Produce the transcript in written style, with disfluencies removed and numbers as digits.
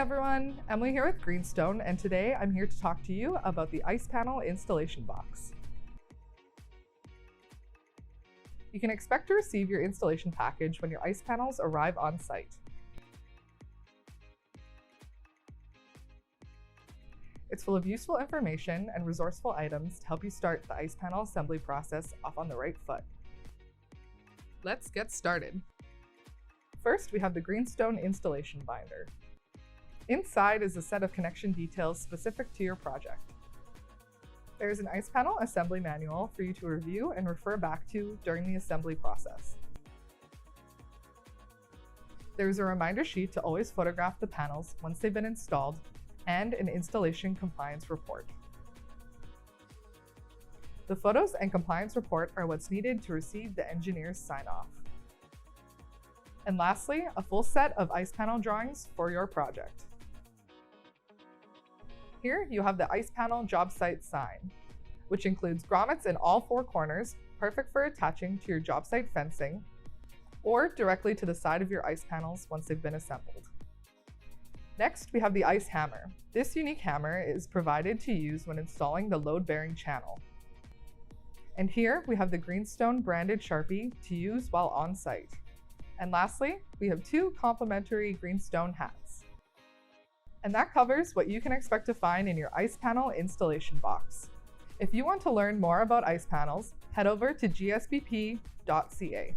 everyone, Emily here with Greenstone, and today I'm here to talk to you about the ice panel installation box. You can expect to receive your installation package when your ice panels arrive on site. It's full of useful information and resourceful items to help you start the ice panel assembly process off on the right foot. Let's get started. First, we have the Greenstone installation binder. Inside is a set of connection details specific to your project. There is an ice panel assembly manual for you to review and refer back to during the assembly process. There is a reminder sheet to always photograph the panels once they've been installed and an installation compliance report. The photos and compliance report are what's needed to receive the engineer's sign-off. And lastly, a full set of ice panel drawings for your project. Here you have the ice panel job site sign, which includes grommets in all four corners, perfect for attaching to your job site fencing, or directly to the side of your ice panels once they've been assembled. Next, we have the ice hammer. This unique hammer is provided to use when installing the load-bearing channel. And here we have the Greenstone branded Sharpie to use while on site. And lastly, we have two complimentary Greenstone hats. And that covers what you can expect to find in your ice panel installation box. If you want to learn more about ice panels, head over to gsbp.ca.